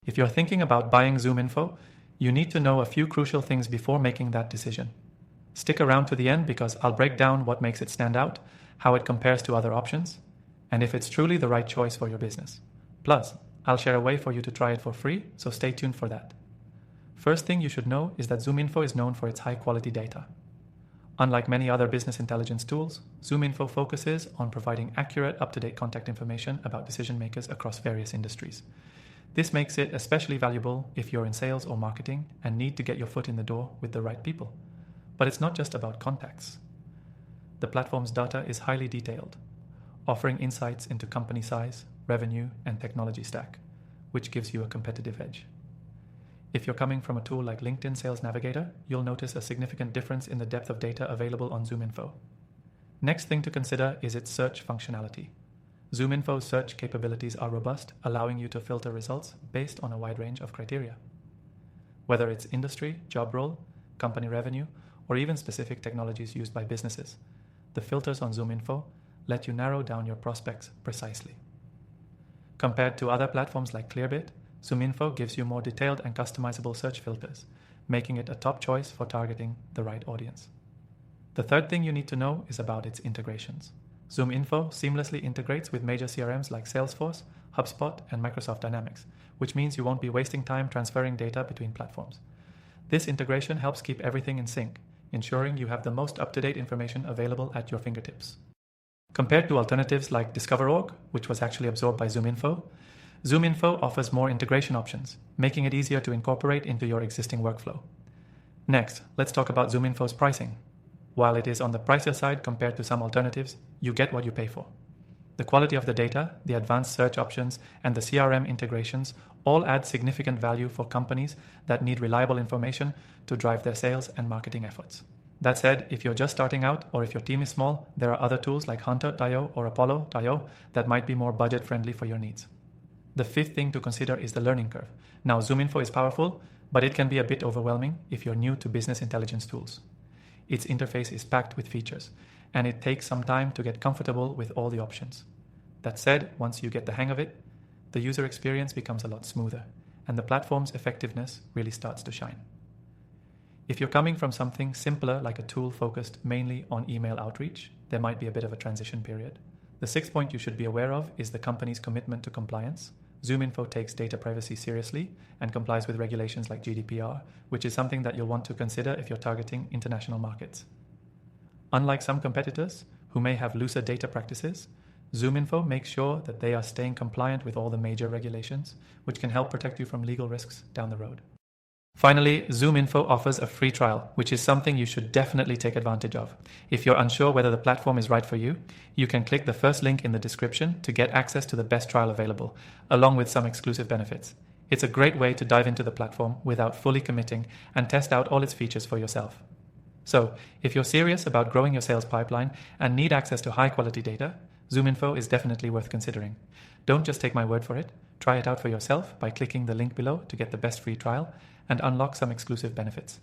If you're thinking about buying ZoomInfo, you need to know a few crucial things before making that decision. Stick around to the end because I'll break down what makes it stand out, how it compares to other options, and if it's truly the right choice for your business. Plus, I'll share a way for you to try it for free, so stay tuned for that. First thing you should know is that ZoomInfo is known for its high-quality data. Unlike many other business intelligence tools, ZoomInfo focuses on providing accurate, up-to-date contact information about decision makers across various industries. This makes it especially valuable if you're in sales or marketing and need to get your foot in the door with the right people. But it's not just about contacts. The platform's data is highly detailed, offering insights into company size, revenue, and technology stack, which gives you a competitive edge. If you're coming from a tool like LinkedIn Sales Navigator, you'll notice a significant difference in the depth of data available on ZoomInfo. Next thing to consider is its search functionality. ZoomInfo's search capabilities are robust, allowing you to filter results based on a wide range of criteria. Whether it's industry, job role, company revenue, or even specific technologies used by businesses, the filters on ZoomInfo let you narrow down your prospects precisely. Compared to other platforms like Clearbit, ZoomInfo gives you more detailed and customizable search filters, making it a top choice for targeting the right audience. The third thing you need to know is about its integrations. ZoomInfo seamlessly integrates with major CRMs like Salesforce, HubSpot, and Microsoft Dynamics, which means you won't be wasting time transferring data between platforms. This integration helps keep everything in sync, ensuring you have the most up-to-date information available at your fingertips. Compared to alternatives like Discover.org, which was actually absorbed by ZoomInfo, ZoomInfo offers more integration options, making it easier to incorporate into your existing workflow. Next, let's talk about ZoomInfo's pricing. While it is on the pricier side compared to some alternatives, you get what you pay for. The quality of the data, the advanced search options, and the CRM integrations all add significant value for companies that need reliable information to drive their sales and marketing efforts. That said, if you're just starting out or if your team is small, there are other tools like Hunter.io or Apollo.io that might be more budget-friendly for your needs. The fifth thing to consider is the learning curve. Now, ZoomInfo is powerful, but it can be a bit overwhelming if you're new to business intelligence tools. Its interface is packed with features, and it takes some time to get comfortable with all the options. That said, once you get the hang of it, the user experience becomes a lot smoother, and the platform's effectiveness really starts to shine. If you're coming from something simpler like a tool focused mainly on email outreach, there might be a bit of a transition period. The sixth point you should be aware of is the company's commitment to compliance. ZoomInfo takes data privacy seriously and complies with regulations like GDPR, which is something that you'll want to consider if you're targeting international markets. Unlike some competitors who may have looser data practices, ZoomInfo makes sure that they are staying compliant with all the major regulations, which can help protect you from legal risks down the road. Finally, ZoomInfo offers a free trial, which is something you should definitely take advantage of. If you're unsure whether the platform is right for you, you can click the first link in the description to get access to the best trial available, along with some exclusive benefits. It's a great way to dive into the platform without fully committing and test out all its features for yourself. So, if you're serious about growing your sales pipeline and need access to high-quality data, ZoomInfo is definitely worth considering. Don't just take my word for it. Try it out for yourself by clicking the link below to get the best free trial and unlock some exclusive benefits.